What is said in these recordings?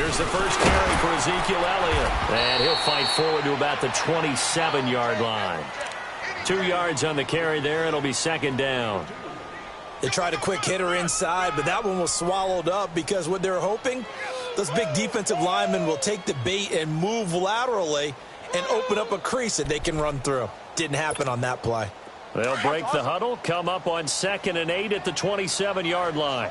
Here's the first carry for Ezekiel Elliott. And he'll fight forward to about the 27-yard line. 2 yards on the carry there. It'll be second down. They tried a quick hitter inside, but that one was swallowed up because what they're hoping, those big defensive linemen will take the bait and move laterally and open up a crease that they can run through. Didn't happen on that play. They'll break the huddle, come up on 2nd and 8 at the 27-yard line.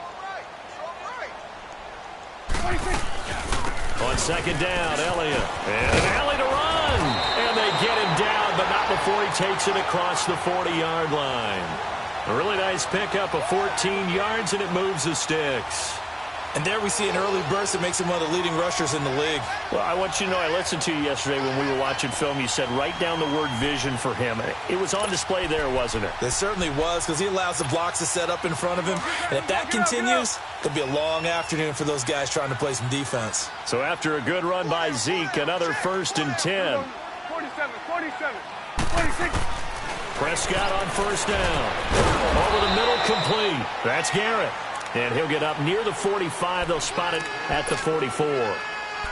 On 2nd down, Elliott. And Elliott to run. And they get him down, but not before he takes it across the 40-yard line. A really nice pickup of 14 yards, and it moves the sticks. And there we see an early burst that makes him one of the leading rushers in the league. Well, I want you to know, I listened to you yesterday when we were watching film. You said write down the word vision for him. It was on display there, wasn't it? It certainly was, because he allows the blocks to set up in front of him. And if that continues, it'll be a long afternoon for those guys trying to play some defense. So after a good run by Zeke, another 1st and 10. 47, 46. Prescott on 1st down. Over the middle, complete. That's Garrett. And he'll get up near the 45. They'll spot it at the 44.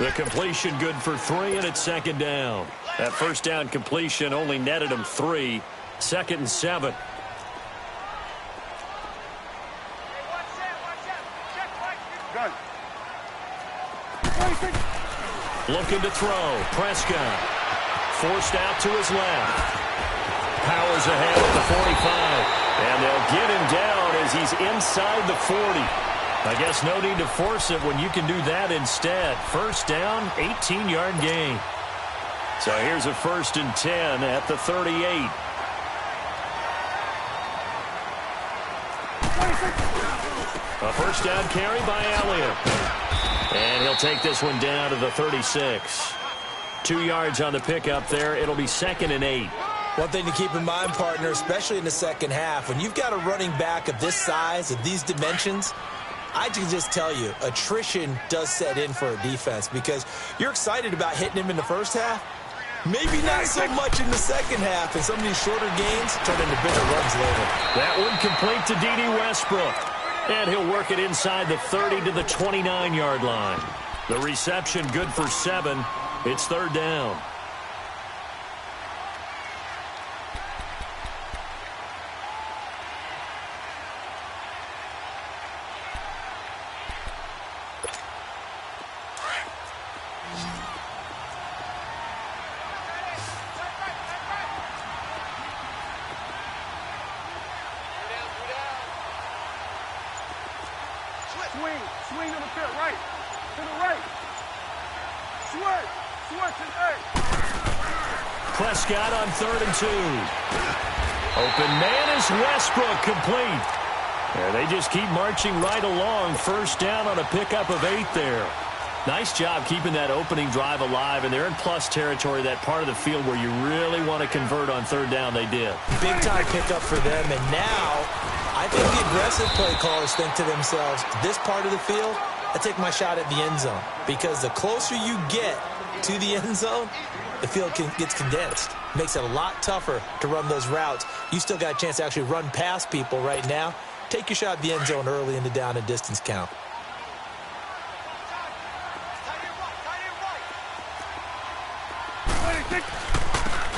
The completion good for 3, and it's 2nd down. That 1st down completion only netted him 3. 2nd and 7. Looking to throw. Prescott. Forced out to his left. Powers ahead at the 45. And they'll get him down as he's inside the 40. I guess no need to force it when you can do that instead. 1st down, 18-yard gain. So here's a 1st and 10 at the 38. A 1st down carry by Elliott. And he'll take this one down to the 36. 2 yards on the pickup there. It'll be 2nd and 8. One thing to keep in mind, partner, especially in the second half, when you've got a running back of this size, of these dimensions, I can just tell you, attrition does set in for a defense because you're excited about hitting him in the first half. Maybe not so much in the second half, and some of these shorter gains turn into bigger runs later. That one complete to D.D. Westbrook. And he'll work it inside the 30 to the 29-yard line. The reception good for 7. It's 3rd down. Swing to the field, right. To the right. Switch and 8. Prescott on 3rd and 2. Open man is Westbrook, complete. And they just keep marching right along. 1st down on a pickup of 8 there. Nice job keeping that opening drive alive, and they're in plus territory, that part of the field where you really want to convert on 3rd down. They did. Big-time pickup for them, and now I think the aggressive play callers think to themselves, this part of the field, I take my shot at the end zone, because the closer you get to the end zone, the field gets condensed. Makes it a lot tougher to run those routes. You still got a chance to actually run past people right now. Take your shot at the end zone early in the down and distance count.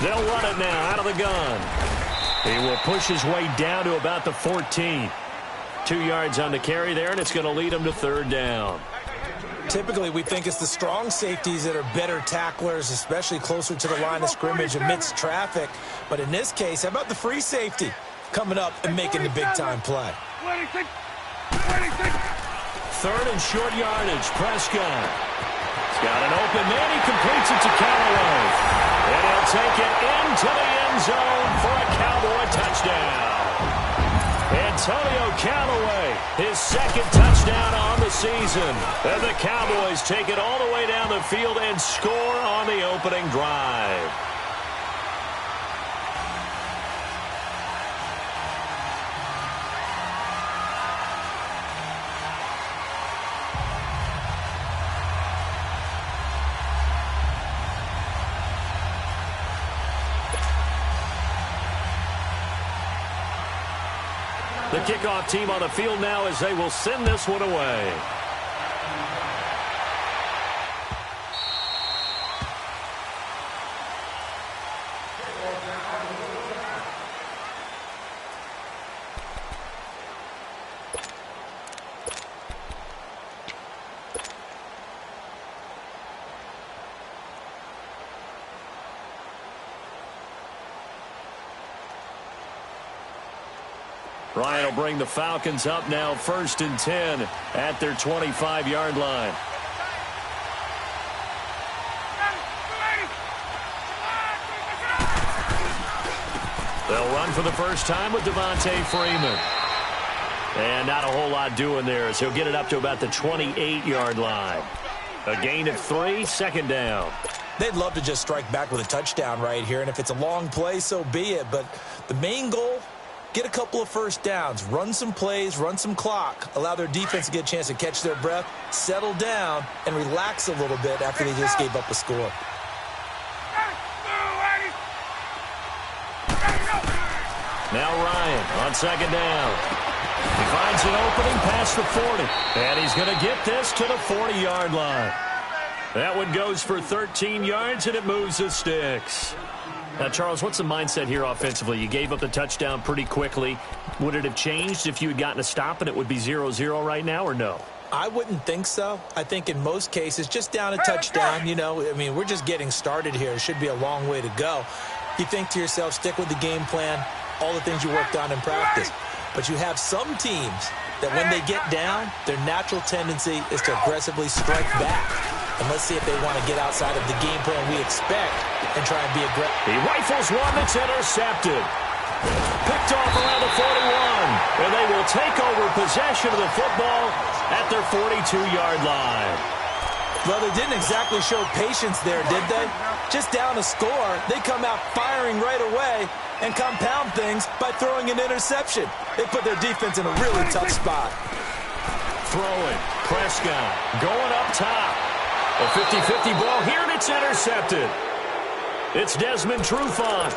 They'll run it now out of the gun. He will push his way down to about the 14. 2 yards on the carry there, and it's going to lead him to 3rd down. Typically, we think it's the strong safeties that are better tacklers, especially closer to the line of scrimmage amidst traffic. But in this case, how about the free safety coming up and making the big-time play? 26. 3rd and short yardage. Prescott. He's got an open man. He completes it to Callaway. And he'll take it into the end zone for a Cowboy touchdown. Antonio Callaway, his 2nd touchdown on the season. And the Cowboys take it all the way down the field and score on the opening drive. The kickoff team on the field now as they will send this one away. Ryan will bring the Falcons up now 1st and 10 at their 25-yard line. They'll run for the first time with Devontae Freeman. And not a whole lot doing there as he'll get it up to about the 28-yard line. A gain of 3, 2nd down. They'd love to just strike back with a touchdown right here, and if it's a long play, so be it. But the main goal, get a couple of first downs, run some plays, run some clock, allow their defense to get a chance to catch their breath, settle down, and relax a little bit after they just gave up a score. Now Ryan on 2nd down. He finds an opening past the 40, and he's going to get this to the 40-yard line. That one goes for 13 yards, and it moves the sticks. Now, Charles, what's the mindset here offensively? You gave up the touchdown pretty quickly. Would it have changed if you had gotten a stop and it would be 0-0 right now, or no? I wouldn't think so. I think in most cases, just down a touchdown, you know, I mean, we're just getting started here. It should be a long way to go. You think to yourself, stick with the game plan, all the things you worked on in practice. But you have some teams that when they get down, their natural tendency is to aggressively strike back. And let's see if they want to get outside of the game plan we expect and try and be aggressive. He rifles one that's intercepted. Picked off around the 41. And they will take over possession of the football at their 42-yard line. Well, they didn't exactly show patience there, did they? Just down a score, they come out firing right away and compound things by throwing an interception. They put their defense in a really tough spot. Throwing. Prescott going up top. A 50-50 ball here, and it's intercepted. It's Desmond Trufant.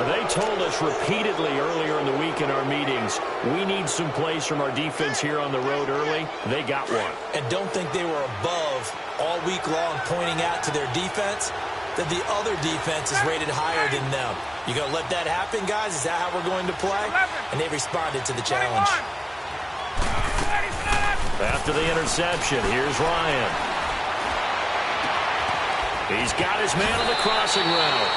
They told us repeatedly earlier in the week in our meetings, we need some plays from our defense here on the road early. They got one. And don't think they were above all week long pointing out to their defense that the other defense is rated higher than them. You going to let that happen, guys? Is that how we're going to play? And they responded to the challenge. After the interception, here's Ryan. He's got his man on the crossing route.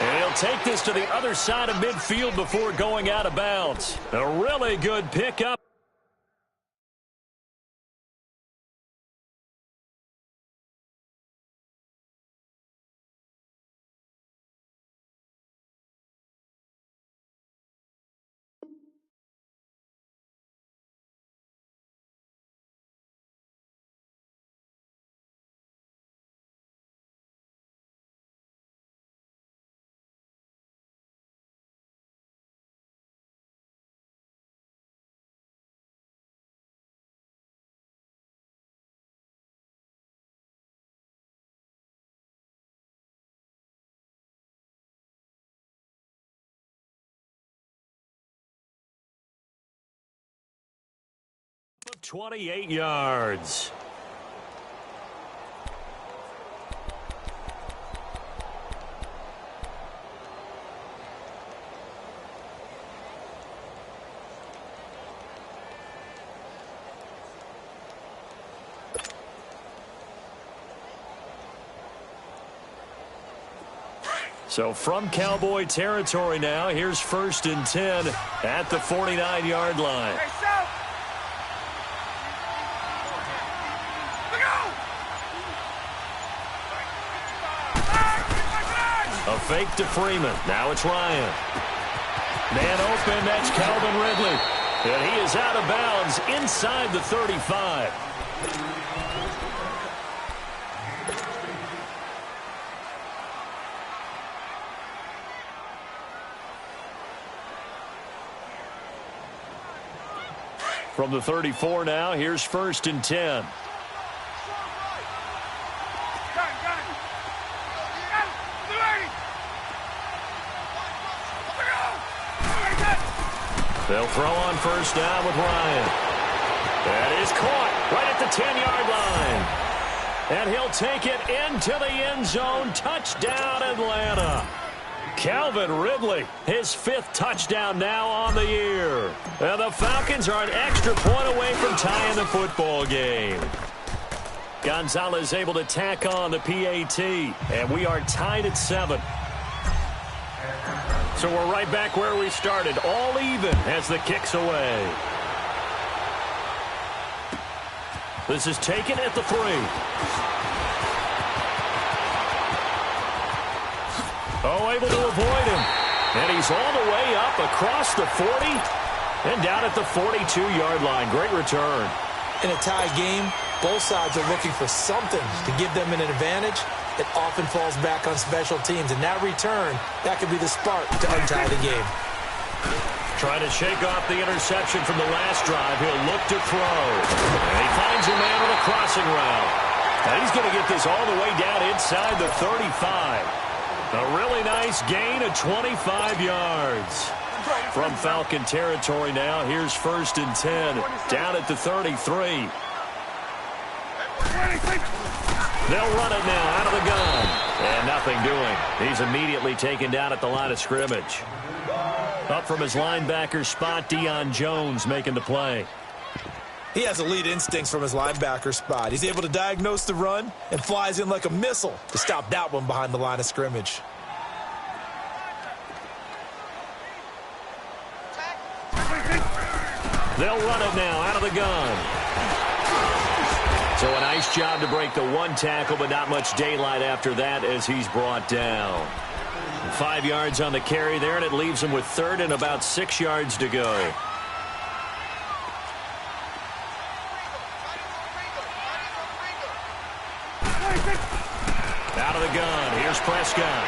And he'll take this to the other side of midfield before going out of bounds. A really good pickup. Of 28 yards. So from Cowboy territory now, here's 1st and 10 at the 49-yard line. A fake to Freeman. Now it's Ryan. Man open, that's Calvin Ridley. And he is out of bounds inside the 35. From the 34 now, here's 1st and 10. They'll throw on 1st down with Ryan. That is caught right at the 10-yard line. And he'll take it into the end zone. Touchdown, Atlanta. Calvin Ridley, his 5th touchdown now on the year. And the Falcons are an extra point away from tying the football game. Gonzalez able to tack on the PAT, and we are tied at 7. So we're right back where we started, all even as the kick's away. This is taken at the 3. Oh, able to avoid him. And he's all the way up across the 40 and down at the 42-yard line. Great return. In a tie game, both sides are looking for something to give them an advantage. It often falls back on special teams. And that return, that could be the spark to untie the game. Trying to shake off the interception from the last drive. He'll look to throw. And he finds a man with a crossing route. And he's going to get this all the way down inside the 35. A really nice gain of 25 yards. From Falcon territory now, here's 1st and 10. Down at the 33. They'll run it now out of the gun. And nothing doing. He's immediately taken down at the line of scrimmage. Up from his linebacker spot, Deion Jones making the play. He has elite instincts from his linebacker spot. He's able to diagnose the run and flies in like a missile to stop that one behind the line of scrimmage. They'll run it now out of the gun. So a nice job to break the one tackle, but not much daylight after that as he's brought down. 5 yards on the carry there, and it leaves him with 3rd and about 6 yards to go. Out of the gun. Here's Prescott.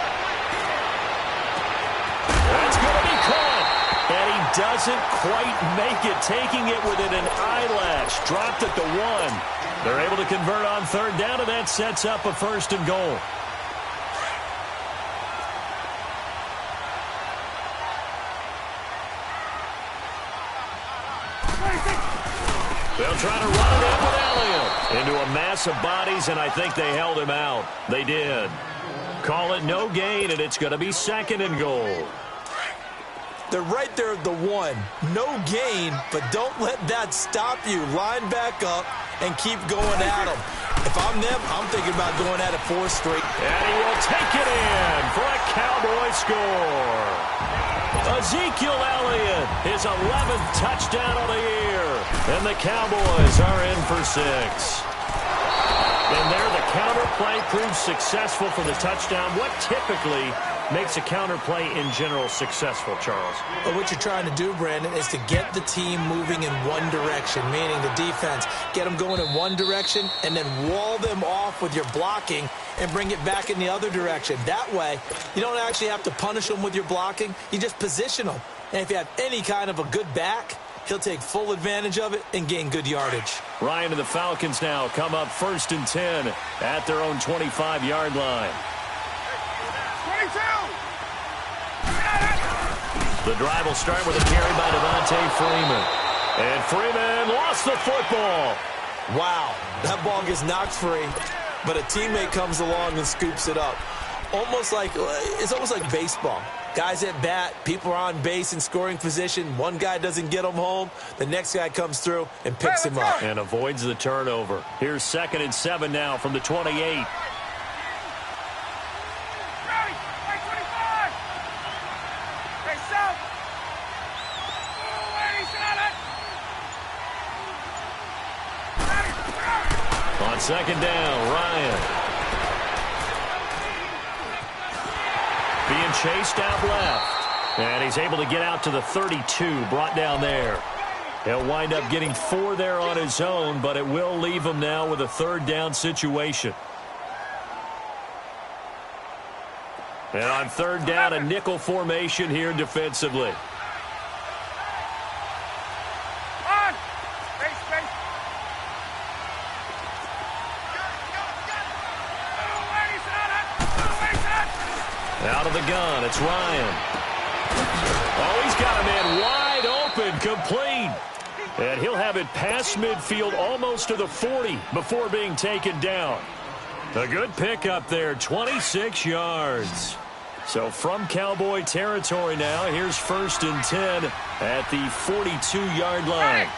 That's going to be caught. And he doesn't quite make it, taking it within an eyelash. Dropped at the 1. They're able to convert on 3rd down, and that sets up a 1st and goal. They'll try to run it in with Elliott into a mass of bodies, and I think they held him out. They did. Call it no gain, and it's going to be 2nd and goal. They're right there at the 1. No gain, but don't let that stop you. Line back up and keep going at them. If I'm them, I'm thinking about going at it 4 straight. And he will take it in for a Cowboy score. Ezekiel Elliott, his 11th touchdown of the year. And the Cowboys are in for 6. And there, the counter play proves successful for the touchdown. What typically makes a counter play in general successful, Charles? But what you're trying to do, Brandon, is to get the team moving in one direction, meaning the defense. Get them going in one direction and then wall them off with your blocking and bring it back in the other direction. That way, you don't actually have to punish them with your blocking. You just position them. And if you have any kind of a good back, he'll take full advantage of it and gain good yardage. Ryan and the Falcons now come up 1st and 10 at their own 25-yard line. 22! The drive will start with a carry by Devontae Freeman. And Freeman lost the football. Wow, that ball gets knocked free, but a teammate comes along and scoops it up. It's almost like baseball. Guys at bat, people are on base in scoring position. One guy doesn't get him home. The next guy comes through and picks him up. And avoids the turnover. Here's 2nd and 7 now from the 28. On 2nd down, Ryan. Being chased out left. And he's able to get out to the 32, brought down there. He'll wind up getting 4 there on his own, but it will leave him now with a 3rd down situation. And on 3rd down, a nickel formation here defensively. Out of the gun, it's Ryan. Oh, he's got a man wide open, complete. And he'll have it past midfield almost to the 40 before being taken down. A good pickup there, 26 yards. So from Cowboy territory now, here's 1st and 10 at the 42-yard line.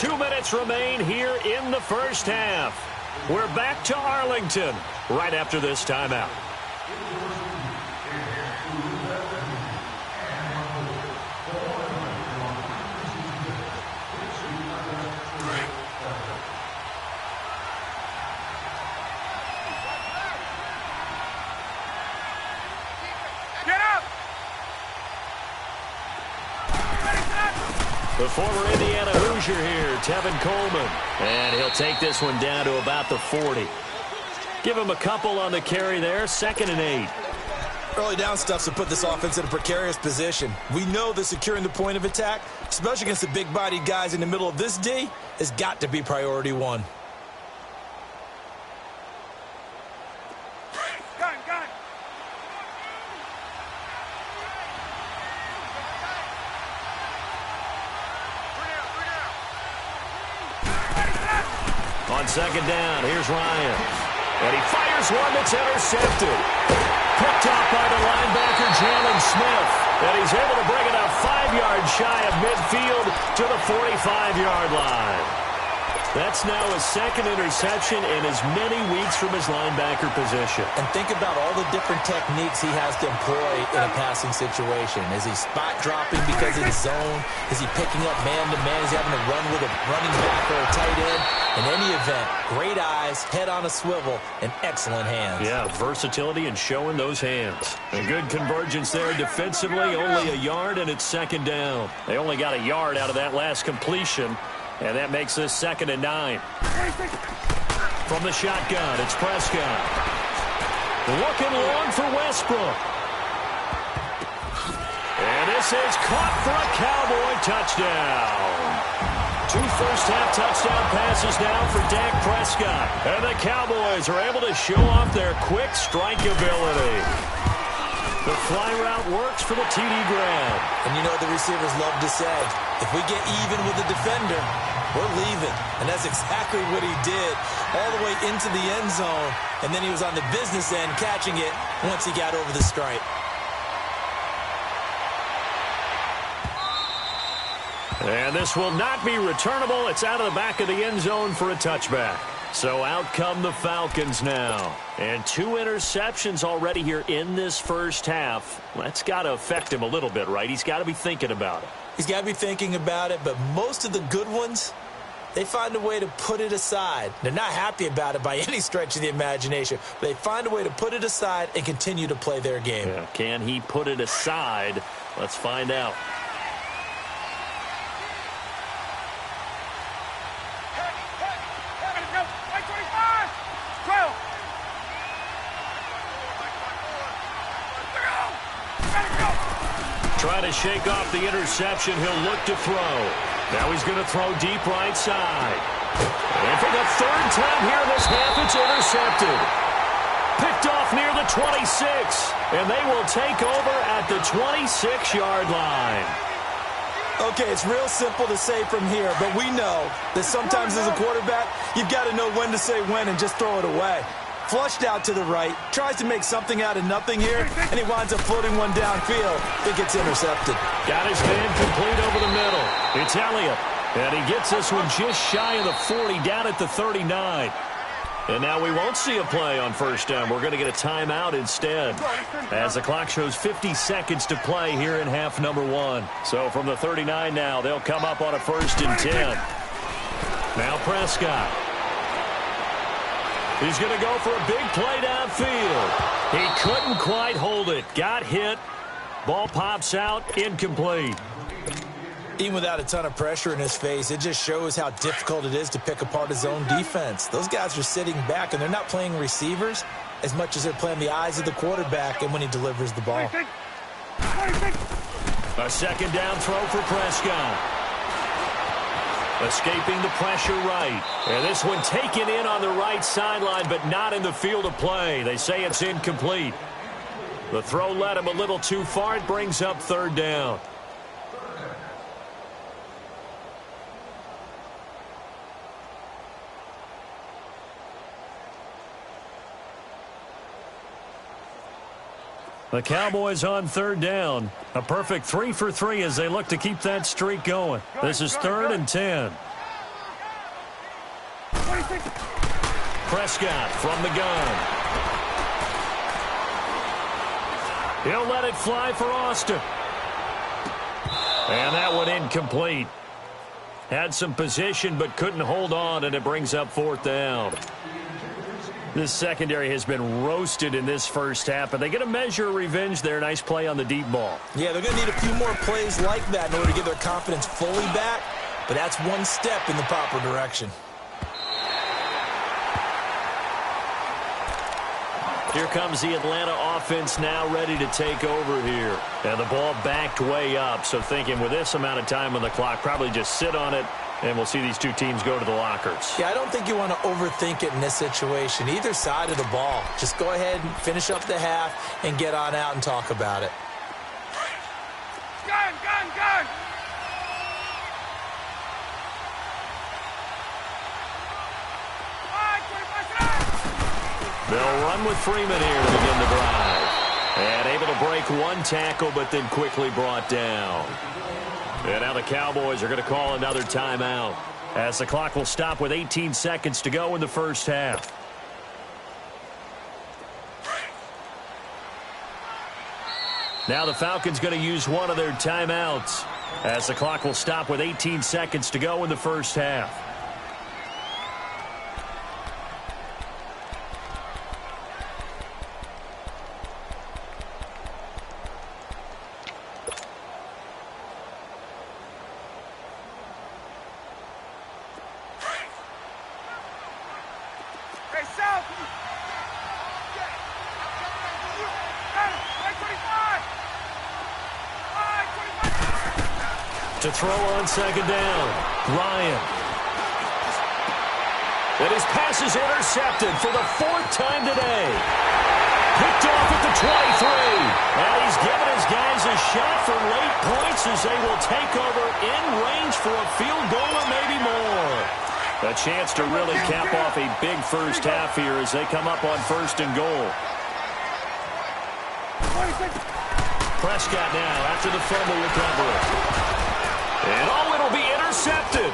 2 minutes remain here in the first half. We're back to Arlington right after this timeout. The former Indiana Hoosier here, Tevin Coleman. And he'll take this one down to about the 40. Give him a couple on the carry there, 2nd and 8. Early down stuff's to put this offense in a precarious position. We know that securing the point of attack, especially against the big-bodied guys in the middle of this D, has got to be priority one. Gun. On 2nd down, here's Ryan. And he fires one that's intercepted. Picked off by the linebacker, Jalen Smith. And he's able to bring it up 5 yards shy of midfield to the 45-yard line. That's now his 2nd interception in as many weeks from his linebacker position. And think about all the different techniques he has to employ in a passing situation. Is he spot dropping because of the zone? Is he picking up man-to-man? Is he having to run with a running back or a tight end? In any event, great eyes, head on a swivel, and excellent hands. Yeah, versatility and showing those hands. A good convergence there defensively, only a yard, and it's 2nd down. They only got a yard out of that last completion, and that makes this 2nd and 9. From the shotgun, it's Prescott. Looking long for Westbrook. And this is caught for a Cowboy touchdown. 2 first-half touchdown passes now for Dak Prescott. And the Cowboys are able to show off their quick strike ability. The fly route works for the TD grab. And you know the receivers love to say, if we get even with the defender, we're leaving. And that's exactly what he did all the way into the end zone. And then he was on the business end catching it once he got over the stripe. And this will not be returnable. It's out of the back of the end zone for a touchback. So out come the Falcons now. And 2 interceptions already here in this first half. That's got to affect him a little bit, right? He's got to be thinking about it. He's got to be thinking about it, but most of the good ones, they find a way to put it aside. They're not happy about it by any stretch of the imagination, but they find a way to put it aside and continue to play their game. Yeah, can he put it aside? Let's find out. Trying to shake off the interception. He'll look to throw. Now he's going to throw deep right side. And for the 3rd time here in this half, it's intercepted. Picked off near the 26. And they will take over at the 26-yard line. Okay, it's real simple to say from here, but we know that sometimes as a quarterback, you've got to know when to say when and just throw it away. Flushed out to the right, tries to make something out of nothing here, and he winds up floating one downfield. It gets intercepted. Got his man complete over the middle. It's Elliott, and he gets this one just shy of the 40, down at the 39. And now we won't see a play on 1st down. We're going to get a timeout instead, as the clock shows 50 seconds to play here in half number 1. So from the 39 now, they'll come up on a 1st and 10. Now Prescott. He's going to go for a big play downfield. He couldn't quite hold it. Got hit. Ball pops out. Incomplete. Even without a ton of pressure in his face, it just shows how difficult it is to pick apart his own defense. Those guys are sitting back, and they're not playing receivers as much as they're playing the eyes of the quarterback and when he delivers the ball. A 2nd down throw for Prescott. Escaping the pressure right. And this one taken in on the right sideline, but not in the field of play. They say it's incomplete. The throw led him a little too far. It brings up 3rd down. The Cowboys on 3rd down. A perfect 3 for 3 as they look to keep that streak going. This is 3rd and 10. Prescott from the gun. He'll let it fly for Austin. And that one incomplete. Had some position but couldn't hold on, and it brings up 4th down. This secondary has been roasted in this first half, but they get a measure of revenge there. Nice play on the deep ball. Yeah, they're going to need a few more plays like that in order to get their confidence fully back, but that's one step in the proper direction. Here comes the Atlanta offense now ready to take over here. And the ball backed way up, so thinking with this amount of time on the clock, probably just sit on it, and we'll see these two teams go to the lockers. Yeah, I don't think you want to overthink it in this situation. Either side of the ball. Just go ahead and finish up the half and get on out and talk about it. Gun, gun, gun! They'll run with Freeman here to begin the drive. And able to break one tackle, but then quickly brought down. And now the Cowboys are going to call another timeout, as the clock will stop with 18 seconds to go in the first half. Now the Falcons going to use one of their timeouts, as the clock will stop with 18 seconds to go in the first half. To throw on second down, Ryan. And his pass is intercepted for the 4th time today. Picked off at the 23. And he's given his guys a shot for late points as they will take over in range for a field goal or maybe more. A chance to really cap off a big first half here as they come up on 1st and goal. Prescott now after the fumble recovery. And it'll be intercepted.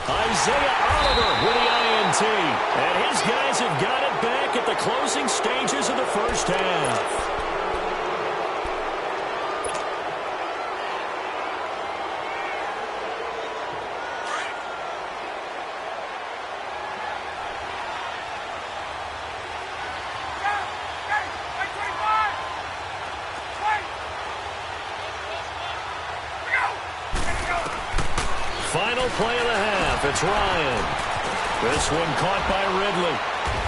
Isaiah Oliver with the INT. And his guys have got it back at the closing stages of the first half. Final play of the half. It's Ryan. This one caught by Ridley.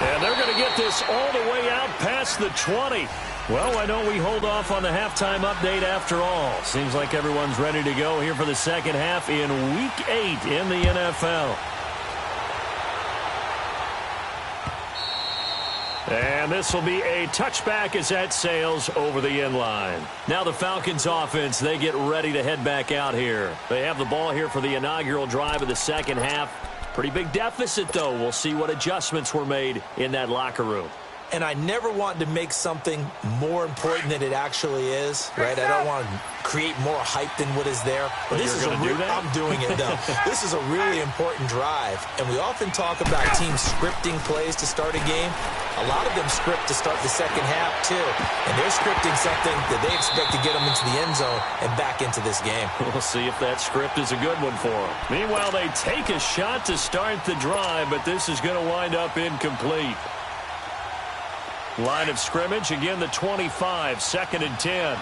And they're going to get this all the way out past the 20. Well, why don't we hold off on the halftime update after all? Seems like everyone's ready to go here for the second half in Week 8 in the NFL. And this will be a touchback as that sails over the end line. Now the Falcons offense, they get ready to head back out here. They have the ball here for the inaugural drive of the second half. Pretty big deficit, though. We'll see what adjustments were made in that locker room. And I never want to make something more important than it actually is, right? I don't want to create more hype than what is there. But this is I'm doing it, though. This is a really important drive. And we often talk about teams scripting plays to start a game. A lot of them script to start the second half, too. And they're scripting something that they expect to get them into the end zone and back into this game. We'll see if that script is a good one for them. Meanwhile, they take a shot to start the drive, but this is going to wind up incomplete. Line of scrimmage, again the 25, 2nd and 10.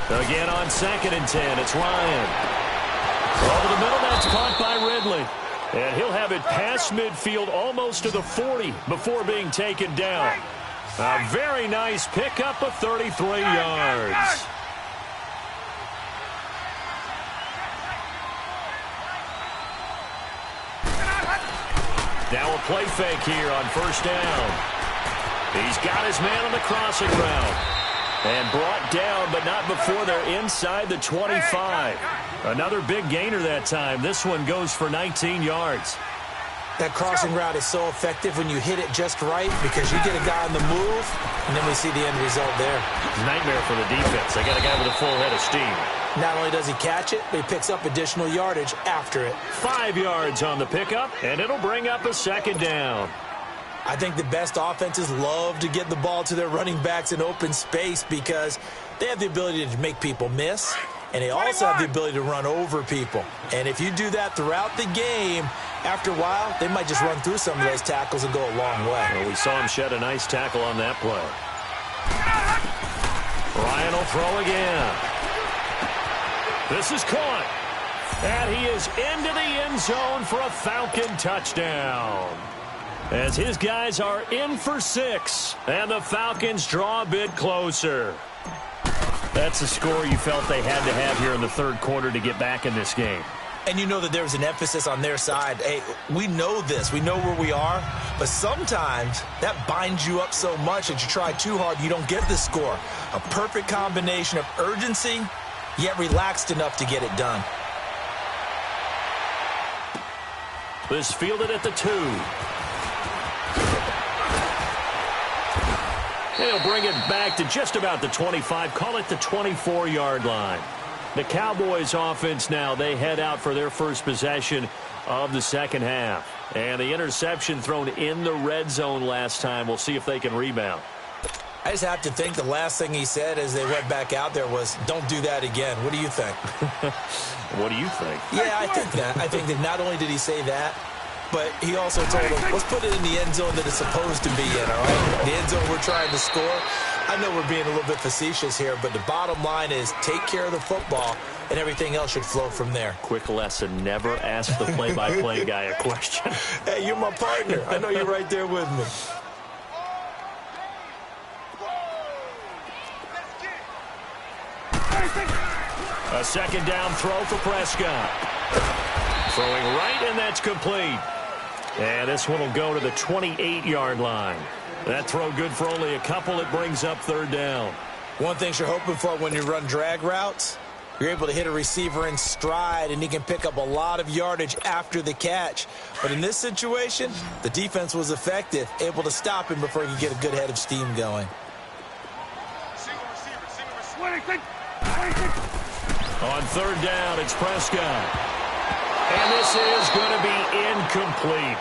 Again on 2nd and 10, it's Ryan. Over the middle, that's caught by Ridley. And he'll have it past midfield almost to the 40 before being taken down. A very nice pickup of 33 yards. Now a play fake here on 1st down. He's got his man on the crossing route. And brought down, but not before they're inside the 25. Another big gainer that time. This one goes for 19 yards. That crossing route is so effective when you hit it just right because you get a guy on the move, and then we see the end result there. Nightmare for the defense. They got a guy with a full head of steam. Not only does he catch it, but he picks up additional yardage after it. 5 yards on the pickup, and it'll bring up a second down. I think the best offenses love to get the ball to their running backs in open space because they have the ability to make people miss, and they also have the ability to run over people. And if you do that throughout the game, after a while, they might just run through some of those tackles and go a long way. Well, we saw him shed a nice tackle on that play. Ryan will throw again. This is caught. And he is into the end zone for a Falcon touchdown. As his guys are in for 6, and the Falcons draw a bit closer. That's a score you felt they had to have here in the third quarter to get back in this game. And you know that there was an emphasis on their side. Hey, we know this. We know where we are. But sometimes that binds you up so much that you try too hard, you don't get the score. A perfect combination of urgency, yet relaxed enough to get it done. This fielded at the 2. He'll bring it back to just about the 25. Call it the 24-yard line. The Cowboys offense now, they head out for their first possession of the second half. And the interception thrown in the red zone last time. We'll see if they can rebound. I just have to think the last thing he said as they went back out there was, don't do that again. What do you think? What do you think? Yeah, I think that. I think that not only did he say that, but he also told them, let's put it in the end zone that it's supposed to be in, all right? The end zone we're trying to score. I know we're being a little bit facetious here, but the bottom line is take care of the football, and everything else should flow from there. Quick lesson, never ask the play-by-play guy a question. Hey, you're my partner. I know you're right there with me. A second down throw for Prescott. Throwing right, and that's complete. And this one will go to the 28-yard line. That throw good for only a couple. It brings up third down. One thing you're hoping for when you run drag routes, you're able to hit a receiver in stride, and he can pick up a lot of yardage after the catch. But in this situation, the defense was effective, able to stop him before he could get a good head of steam going. On third down, it's Prescott. And this is going to be incomplete.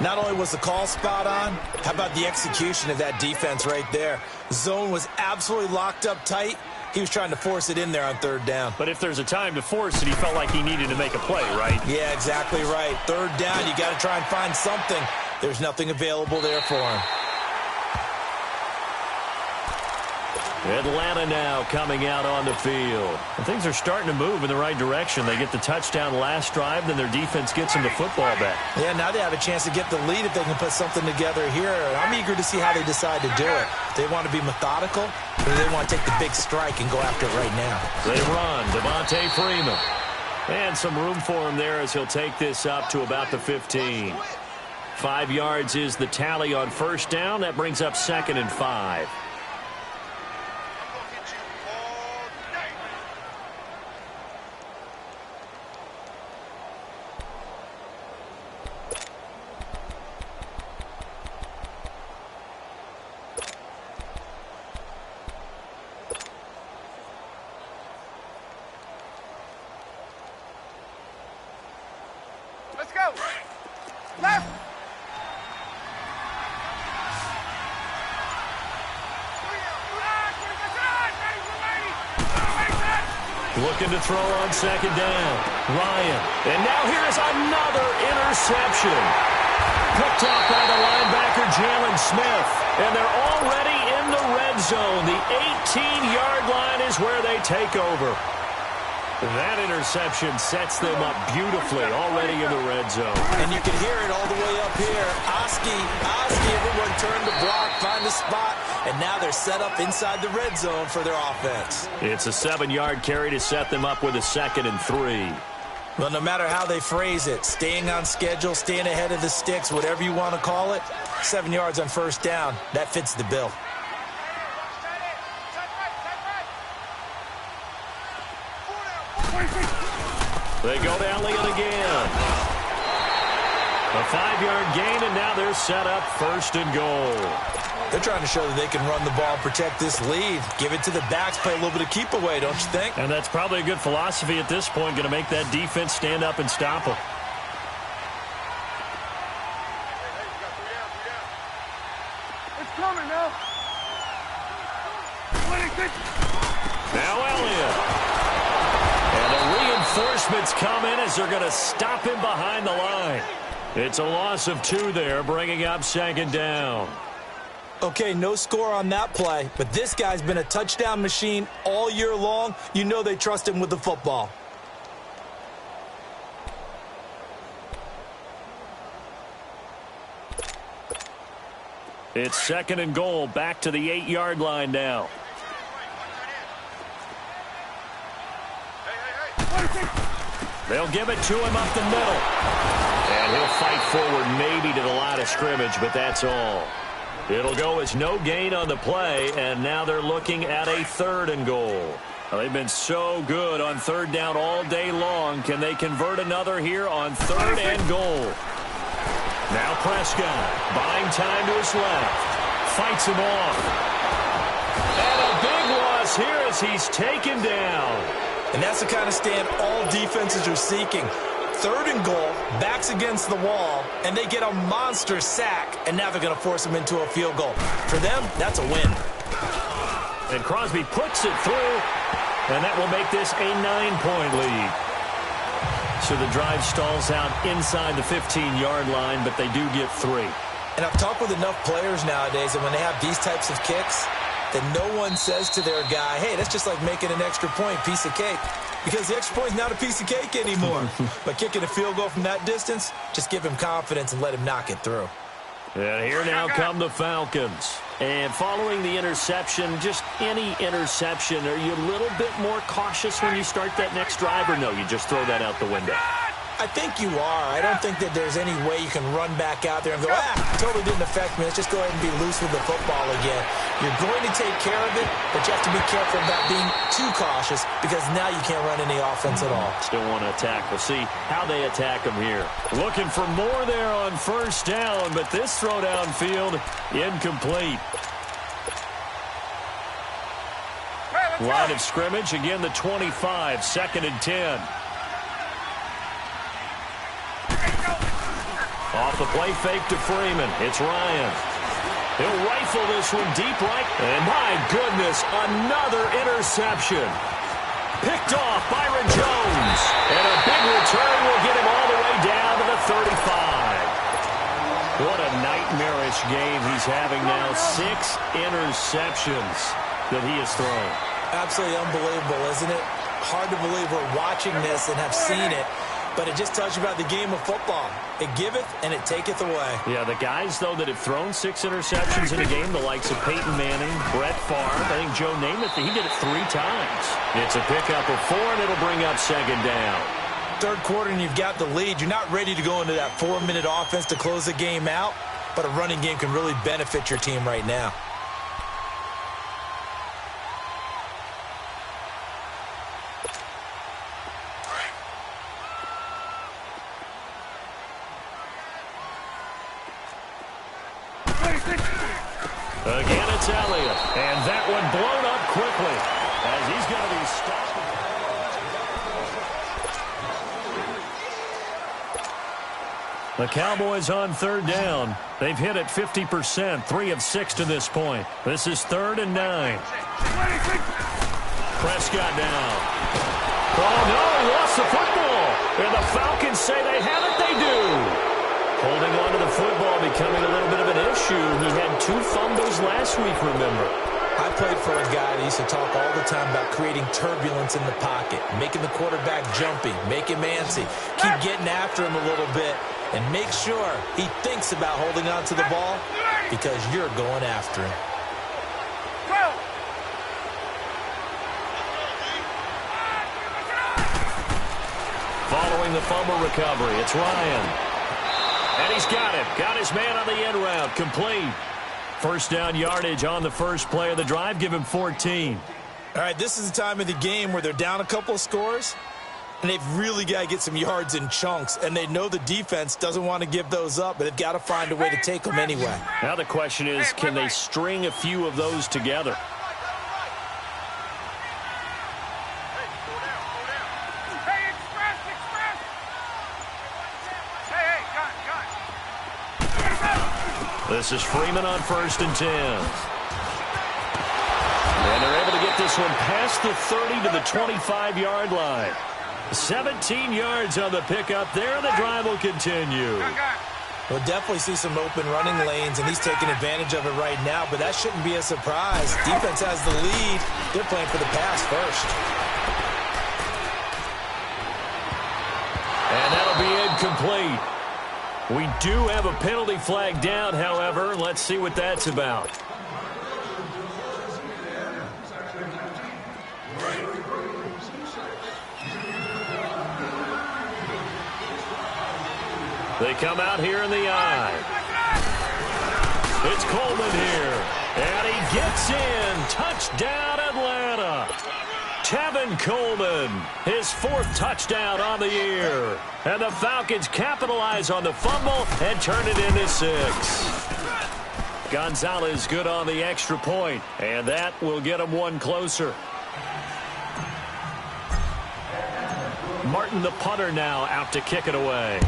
Not only was the call spot on, how about the execution of that defense right there? Zone was absolutely locked up tight. He was trying to force it in there on third down. But if there's a time to force it, he felt like he needed to make a play, right? Yeah, exactly right. Third down, you got to try and find something. There's nothing available there for him. Atlanta now coming out on the field. And things are starting to move in the right direction. They get the touchdown last drive, then their defense gets them the football back. Yeah, now they have a chance to get the lead if they can put something together here. I'm eager to see how they decide to do it. Do they want to be methodical, or do they want to take the big strike and go after it right now? They run. Devontae Freeman. And some room for him there as he'll take this up to about the 15. 5 yards is the tally on first down. That brings up 2nd and 5. Let's go. Left. Looking to throw on second down. Ryan. And now here's another interception. Picked off by the linebacker, Jalen Smith. And they're already in the red zone. The 18-yard line is where they take over. That interception sets them up beautifully already in the red zone. And you can hear it all the way up here. Oski, everyone turned to block, find a spot, and now they're set up inside the red zone for their offense. It's a 7-yard carry to set them up with a 2nd and 3. Well, no matter how they phrase it, staying on schedule, staying ahead of the sticks, whatever you want to call it, 7 yards on first down, that fits the bill. They go down Leon again. A 5-yard gain, and now they're set up 1st and goal. They're trying to show that they can run the ball and protect this lead. Give it to the backs, play a little bit of keep away, don't you think? And that's probably a good philosophy at this point, going to make that defense stand up and stop them. It's coming now. Now Elliott. And the reinforcements come in as they're going to stop him behind the line. It's a loss of 2 there, bringing up 2nd down. Okay, no score on that play, but this guy's been a touchdown machine all year long. You know they trust him with the football. It's 2nd and goal, back to the 8-yard line now. They'll give it to him up the middle. And he'll fight forward maybe to the line of scrimmage, but that's all. It'll go as no gain on the play, and now they're looking at a 3rd and goal. Well, they've been so good on 3rd down all day long. Can they convert another here on 3rd and goal? Now Prescott, buying time to his left. Fights him off. And a big loss here as he's taken down. And that's the kind of stand all defenses are seeking. 3rd and goal, backs against the wall, and they get a monster sack, and now they're going to force them into a field goal. For them, that's a win. And Crosby puts it through, and that will make this a 9-point lead. So the drive stalls out inside the 15-yard line, but they do get 3. And I've talked with enough players nowadays that when they have these types of kicks, that no one says to their guy, hey, that's just like making an extra point, piece of cake. Because the extra point is not a piece of cake anymore. But kicking a field goal from that distance, just give him confidence and let him knock it through. And here now come the Falcons. And following the interception, just any interception, are you a little bit more cautious when you start that next drive, or no, you just throw that out the window? I think you are. I don't think that there's any way you can run back out there and go, totally didn't affect me. Let's just go ahead and be loose with the football again. You're going to take care of it, but you have to be careful about being too cautious because now you can't run any offense at all. Still want to attack. We'll see how they attack them here. Looking for more there on 1st down, but this throw downfield incomplete. Line of scrimmage, again the 25, 2nd and 10. Off the play fake to Freeman. It's Ryan. He'll rifle this one deep right. And my goodness, another interception. Picked off Byron Jones. And a big return will get him all the way down to the 35. What a nightmarish game he's having now. 6 interceptions that he has thrown. Absolutely unbelievable, isn't it? Hard to believe we're watching this and have seen it. But it just tells you about the game of football. It giveth and it taketh away. Yeah, the guys, though, that have thrown 6 interceptions in a game, the likes of Peyton Manning, Brett Favre, I think Joe Namath, he did it 3 times. It's a pickup of 4, and it'll bring up 2nd down. 3rd quarter, and you've got the lead. You're not ready to go into that 4-minute offense to close the game out, but a running game can really benefit your team right now. Again, it's Elliott. And that one blown up quickly as he's going to be stopped. The Cowboys on 3rd down. They've hit it 50%, 3 of 6 to this point. This is 3rd and 9. Prescott down. Oh, no, he lost the football. And the Falcons say they have it. They do. Holding on to the football becoming a little bit of an issue. He had 2 fumbles last week, remember. I played for a guy that used to talk all the time about creating turbulence in the pocket, making the quarterback jumpy, make him antsy, keep getting after him a little bit, and make sure he thinks about holding on to the ball because you're going after him. Following the fumble recovery, it's Ryan. And he's got it. Got his man on the end route. Complete. 1st down yardage on the first play of the drive. Give him 14. All right, this is the time of the game where they're down a couple of scores. And they've really got to get some yards in chunks, and they know the defense doesn't want to give those up, but they've got to find a way to take them anyway. Now the question is, can they string a few of those together? This is Freeman on 1st and 10. And they're able to get this one past the 30 to the 25-yard line. 17 yards on the pickup there. The drive will continue. We'll definitely see some open running lanes, and he's taking advantage of it right now, but that shouldn't be a surprise. Defense has the lead. They're playing for the pass first. And that'll be incomplete. We do have a penalty flag down, however. Let's see what that's about. They come out here in the eye. It's Coleman here. And he gets in. Touchdown, Atlanta. Tevin Coleman, his 4th touchdown on the year. And the Falcons capitalize on the fumble and turn it into 6. Gonzalez good on the extra point, and that will get him one closer. Martin, the punter, now out to kick it away.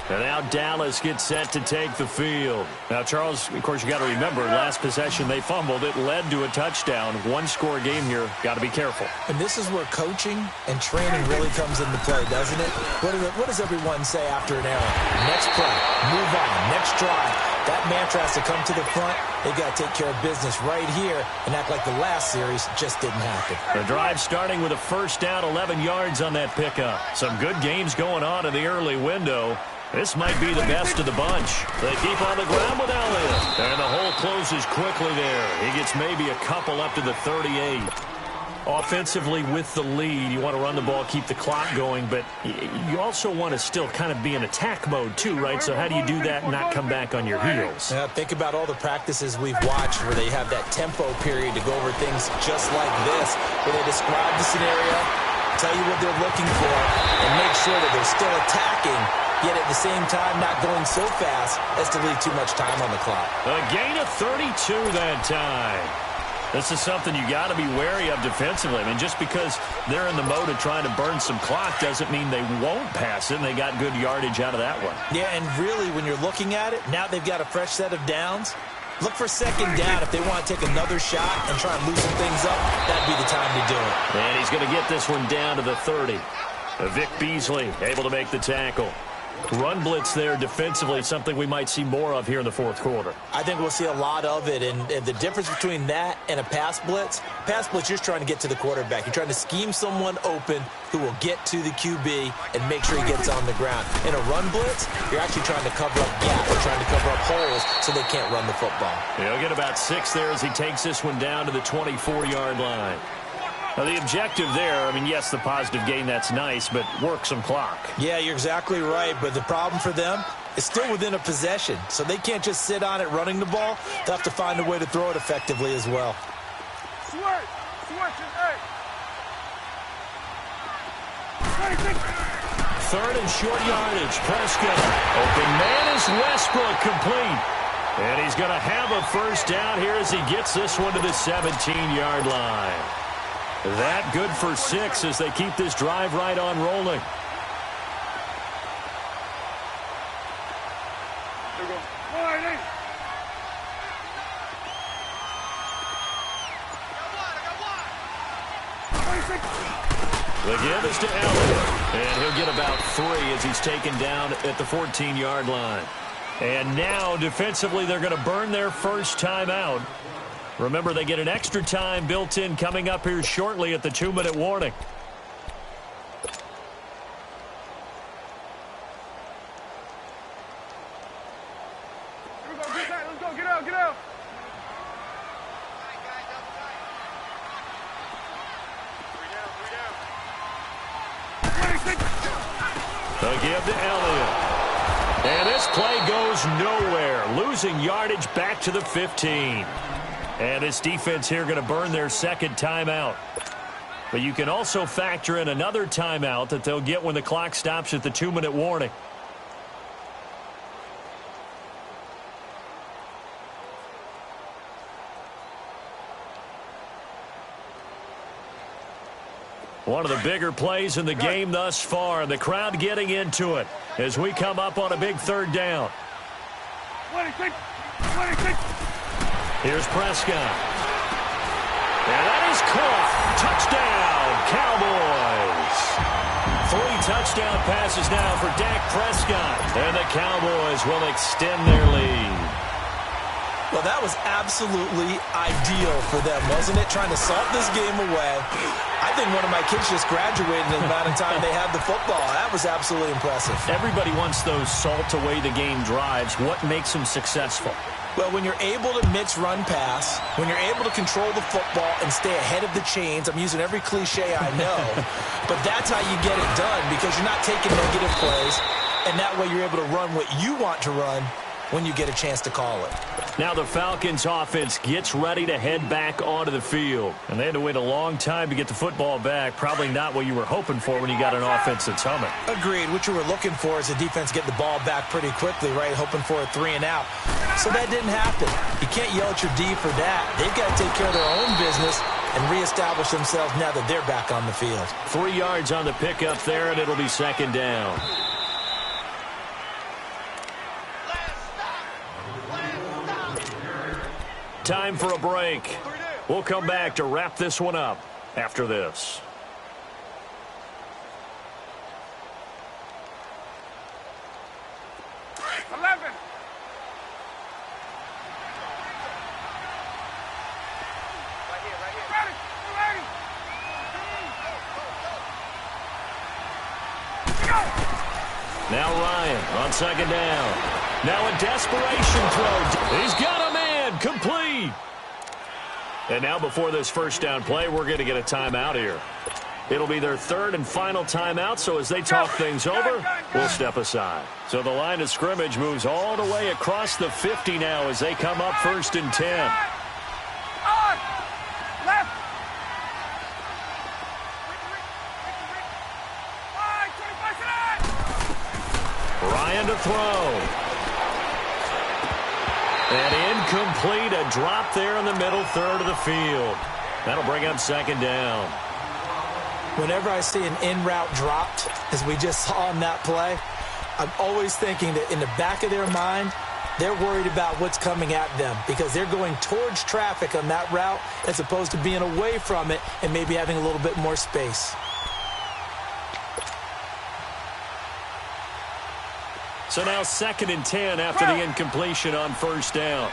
And now Dallas gets set to take the field. Now, Charles, of course, you got to remember, last possession they fumbled. It led to a touchdown. One-score game here. Got to be careful. And this is where coaching and training really comes into play, doesn't it? What does everyone say after an error? Next play, move on, next drive. That mantra has to come to the front. They've got to take care of business right here and act like the last series just didn't happen. The drive starting with a first down, 11 yards on that pickup. Some good games going on in the early window. This might be the best of the bunch. They keep on the ground with Elliott. And the hole closes quickly there. He gets maybe a couple up to the 38. Offensively with the lead, you want to run the ball, keep the clock going, but you also want to still kind of be in attack mode too, right? So how do you do that and not come back on your heels? Now, think about all the practices we've watched where they have that tempo period to go over things just like this, where they describe the scenario, tell you what they're looking for, and make sure that they're still attacking, yet at the same time not going so fast as to leave too much time on the clock. A gain of 32 that time. This is something you got to be wary of defensively. I mean, just because they're in the mode of trying to burn some clock doesn't mean they won't pass it, and they got good yardage out of that one. Yeah, and really, when you're looking at it, now they've got a fresh set of downs. Look for second down if they want to take another shot and try and loosen things up. That'd be the time to do it. And he's going to get this one down to the 30. Vic Beasley able to make the tackle. Run blitz there defensively, something we might see more of here in the fourth quarter. I think we'll see a lot of it, and the difference between that and a pass blitz, you're just trying to get to the quarterback. You're trying to scheme someone open who will get to the QB and make sure he gets on the ground. In a run blitz, you're actually trying to cover up gaps. You're trying to cover up holes so they can't run the football. He'll get about 6 there as he takes this one down to the 24-yard line. Now, the objective there, I mean, yes, the positive gain, that's nice, but work some clock. Yeah, you're exactly right, but the problem for them is still within a possession, so they can't just sit on it running the ball. They'll have to find a way to throw it effectively as well. Third and short yardage. Prescott. Open man is Westbrook, complete. And he's going to have a first down here as he gets this one to the 17-yard line. That good for 6 as they keep this drive right on rolling. The give is to Elliott, and he'll get about 3 as he's taken down at the 14-yard line. And now, defensively, they're going to burn their first timeout. Remember, they get an extra time built in coming up here shortly at the 2-minute warning. Let's go, get out, get out. They'll give to Elliott. And this play goes nowhere, losing yardage back to the 15. And this defense here going to burn their second timeout. But you can also factor in another timeout that they'll get when the clock stops at the 2-minute warning. One of the bigger plays in the game thus far. The crowd getting into it as we come up on a big third down. 26. Here's Prescott. And that is caught. Touchdown, Cowboys. 3 touchdown passes now for Dak Prescott. And the Cowboys will extend their lead. Well, that was absolutely ideal for them, wasn't it? Trying to salt this game away. I think one of my kids just graduated in the amount of time they had the football. That was absolutely impressive. Everybody wants those salt away the game drives. What makes them successful? Well, when you're able to mix run-pass, when you're able to control the football and stay ahead of the chains, I'm using every cliche I know, but that's how you get it done because you're not taking negative plays, and that way you're able to run what you want to run when you get a chance to call it. Now the Falcons offense gets ready to head back onto the field. And they had to wait a long time to get the football back. Probably not what you were hoping for when you got an offense that's humming. Agreed. What you were looking for is the defense get the ball back pretty quickly, right? Hoping for a 3 and out. So that didn't happen. You can't yell at your D for that. They've got to take care of their own business and reestablish themselves now that they're back on the field. 3 yards on the pickup there, and it'll be second down. Time for a break. We'll come back to wrap this one up after this. Now Ryan on second down. Now a desperation throw. He's got a man. Complete. And now before this first down play, we're going to get a timeout here. It'll be their third and final timeout, so as they talk things over, we'll step aside. So the line of scrimmage moves all the way across the 50 now as they come up 1st and 10. Ryan to throw. And incomplete, a drop there in the middle third of the field. That'll bring up second down. Whenever I see an in-route dropped, as we just saw in that play, I'm always thinking that in the back of their mind, they're worried about what's coming at them because they're going towards traffic on that route as opposed to being away from it and maybe having a little bit more space. So now 2nd and 10 after the incompletion on first down.